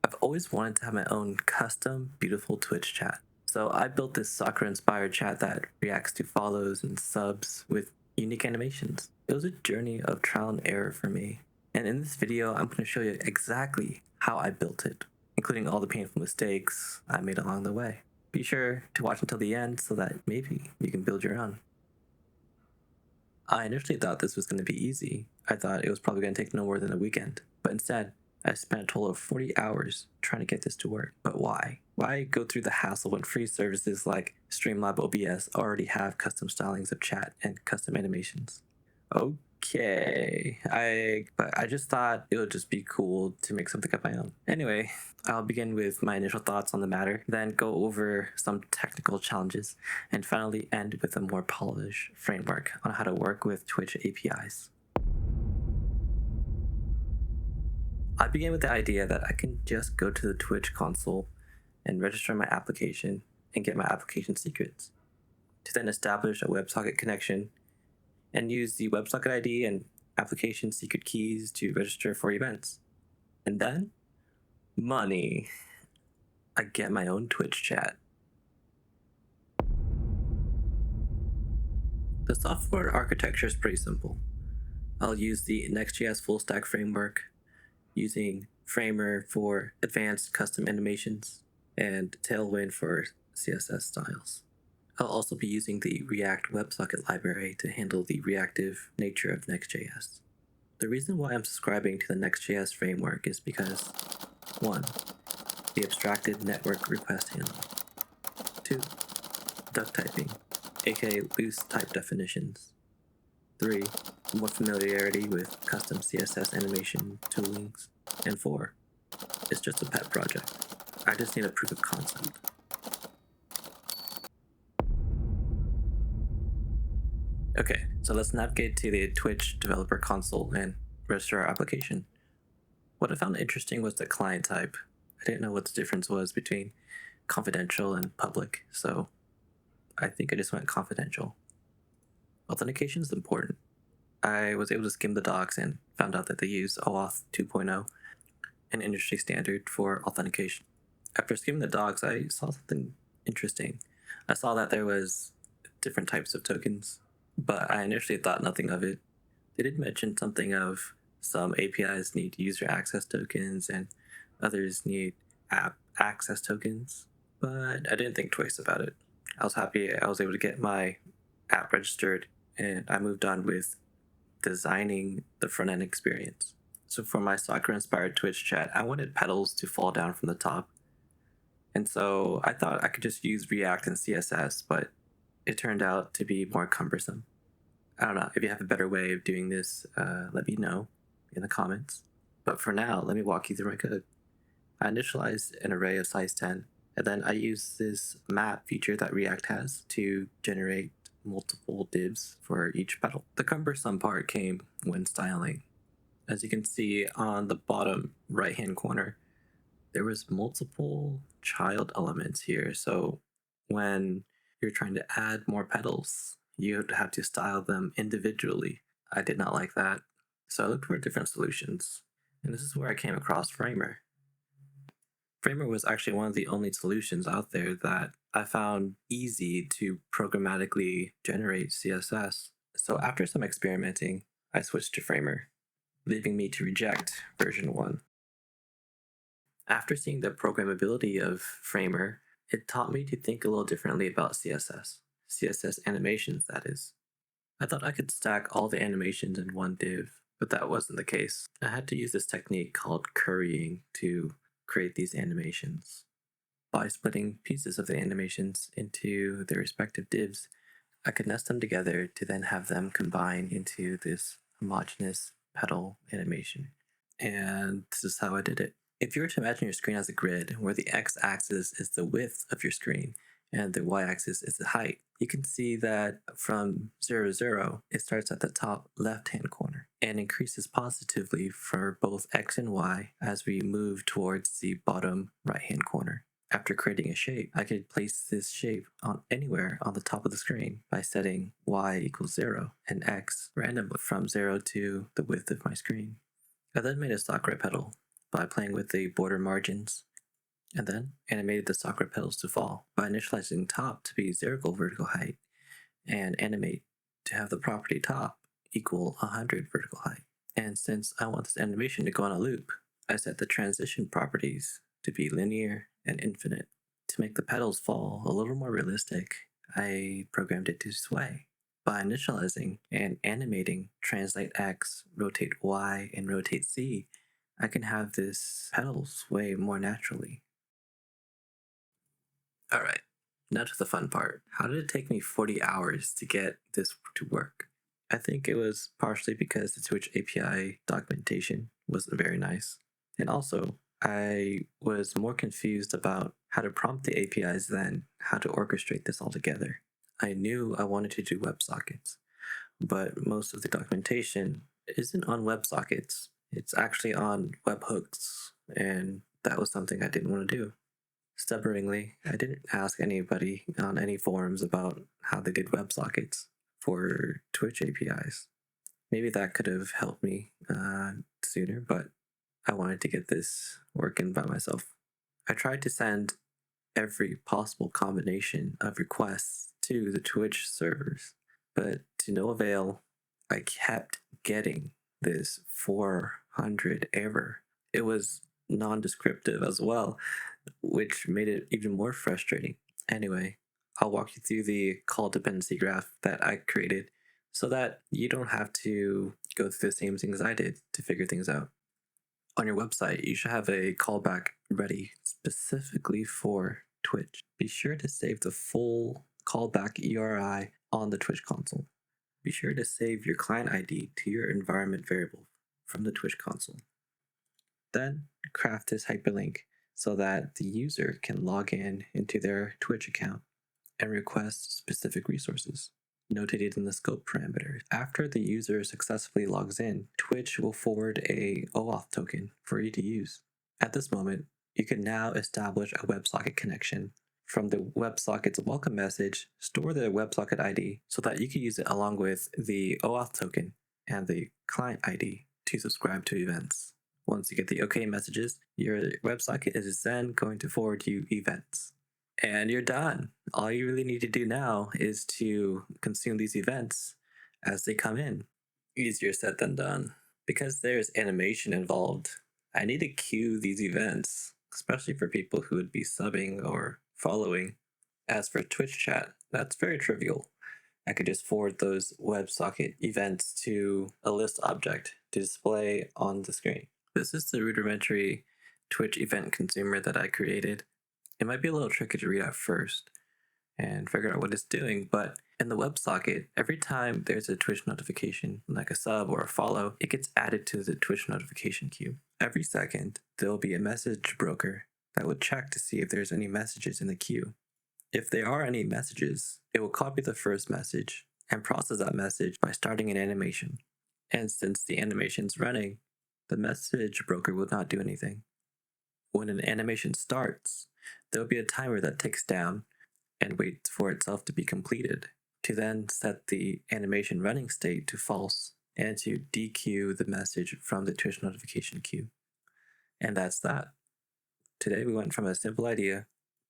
I've always wanted to have my own custom, beautiful Twitch chat. So I built this Sakura inspired chat that reacts to follows and subs with unique animations. It was a journey of trial and error for me. And in this video, I'm going to show you exactly how I built it, including all the painful mistakes I made along the way. Be sure to watch until the end so that maybe you can build your own. I initially thought this was going to be easy. I thought it was probably going to take no more than a weekend, but instead, I spent a total of 40 hours trying to get this to work. But why? Why go through the hassle when free services like Streamlab OBS already have custom stylings of chat and custom animations? Okay, I just thought it would just be cool to make something of my own. Anyway, I'll begin with my initial thoughts on the matter, then go over some technical challenges, and finally end with a more polished framework on how to work with Twitch APIs. I began with the idea that I can just go to the Twitch console and register my application and get my application secrets, to then establish a WebSocket connection and use the WebSocket ID and application secret keys to register for events. And then, money. I get my own Twitch chat. The software architecture is pretty simple. I'll use the Next.js full stack framework, using Framer for advanced custom animations and Tailwind for CSS styles. I'll also be using the React WebSocket library to handle the reactive nature of Next.js. The reason why I'm subscribing to the Next.js framework is because 1. The abstracted network request handling. 2. Duck typing, aka loose type definitions. 3. More familiarity with custom CSS animation toolings. And 4. It's just a pet project. I just need a proof of concept. Okay, so let's navigate to the Twitch developer console and register our application. What I found interesting was the client type. I didn't know what the difference was between confidential and public, so I think I just went confidential. Authentication is important. I was able to skim the docs and found out that they use OAuth 2.0, an industry standard for authentication. After skimming the docs, I saw something interesting. I saw that there was different types of tokens, but I initially thought nothing of it. They did mention something of some APIs need user access tokens and others need app access tokens, but I didn't think twice about it. I was happy I was able to get my app registered, and I moved on with designing the front end experience. So for my Sakura inspired Twitch chat, I wanted petals to fall down from the top. And so I thought I could just use React and CSS, but it turned out to be more cumbersome. I don't know, if you have a better way of doing this, let me know in the comments. But for now, let me walk you through my code. I initialized an array of size 10, and then I use this map feature that React has to generate multiple divs for each petal. The cumbersome part came when styling. As you can see on the bottom right-hand corner, there was multiple child elements here. So when you're trying to add more petals, you have to style them individually. I did not like that. So I looked for different solutions. And this is where I came across Framer. Framer was actually one of the only solutions out there that I found easy to programmatically generate CSS. So after some experimenting, I switched to Framer, leaving me to reject version 1. After seeing the programmability of Framer, it taught me to think a little differently about CSS animations, that is. I thought I could stack all the animations in one div, but that wasn't the case. I had to use this technique called currying to create these animations. By splitting pieces of the animations into their respective divs, I could nest them together to then have them combine into this homogeneous petal animation. And this is how I did it. If you were to imagine your screen as a grid where the x-axis is the width of your screen and the y-axis is the height, you can see that from 0, 0, it starts at the top left-hand corner and increases positively for both x and y as we move towards the bottom right-hand corner. After creating a shape, I could place this shape on anywhere on the top of the screen by setting y equals 0 and x random from 0 to the width of my screen. I then made a Sakura petal by playing with the border margins, and then animated the Sakura petals to fall by initializing top to be 0 vertical height and animate to have the property top equal 100 vertical height. And since I want this animation to go on a loop, I set the transition properties to be linear and infinite. To make the petals fall a little more realistic, I programmed it to sway. By initializing and animating translate X, rotate Y, and rotate Z, I can have this petal sway more naturally. Alright, now to the fun part. How did it take me 40 hours to get this to work? I think it was partially because the Twitch API documentation wasn't very nice. And also, I was more confused about how to prompt the APIs than how to orchestrate this all together. I knew I wanted to do WebSockets, but most of the documentation isn't on WebSockets. It's actually on webhooks, and that was something I didn't want to do. Stubbornly, I didn't ask anybody on any forums about how they did WebSockets for Twitch APIs. Maybe that could have helped me sooner, but I wanted to get this working by myself. I tried to send every possible combination of requests to the Twitch servers, but to no avail. I kept getting this 400 error. It was non-descriptive as well, which made it even more frustrating. Anyway, I'll walk you through the call dependency graph that I created so that you don't have to go through the same things I did to figure things out. On your website, you should have a callback ready specifically for Twitch. Be sure to save the full callback URI on the Twitch console. Be sure to save your client ID to your environment variable from the Twitch console. Then craft this hyperlink so that the user can log in into their Twitch account and request specific resources notated in the scope parameter. After the user successfully logs in, Twitch will forward a OAuth token for you to use. At this moment, you can now establish a WebSocket connection. From the WebSockets welcome message, store the WebSocket ID so that you can use it along with the OAuth token and the client ID to subscribe to events. Once you get the OK messages, your WebSocket is then going to forward you events. And you're done. All you really need to do now is to consume these events as they come in. Easier said than done. Because there's animation involved, I need to queue these events, especially for people who would be subbing or following. As for Twitch chat, that's very trivial. I could just forward those WebSocket events to a list object to display on the screen. This is the rudimentary Twitch event consumer that I created. It might be a little tricky to read at first and figure out what it's doing, but in the WebSocket, every time there's a Twitch notification, like a sub or a follow, it gets added to the Twitch notification queue. Every second, there'll be a message broker that would check to see if there's any messages in the queue. If there are any messages, it will copy the first message and process that message by starting an animation. And since the animation's running, the message broker will not do anything. When an animation starts, there'll be a timer that ticks down and waits for itself to be completed, to then set the animation running state to false and to dequeue the message from the Twitch notification queue. And that's that. Today we went from a simple idea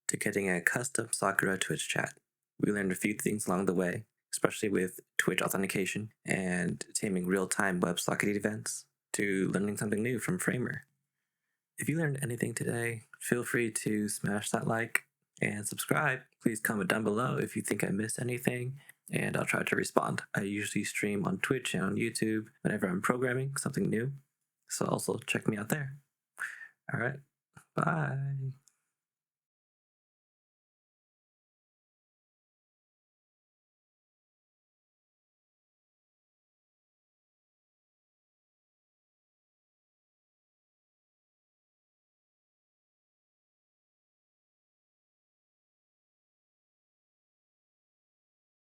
to getting a custom Sakura Twitch chat. We learned a few things along the way, especially with Twitch authentication and taming real-time WebSocket events, to learning something new from Framer. If you learned anything today, feel free to smash that like and subscribe. Please comment down below if you think I missed anything, and I'll try to respond. I usually stream on Twitch and on YouTube whenever I'm programming something new, so also check me out there. All right, bye.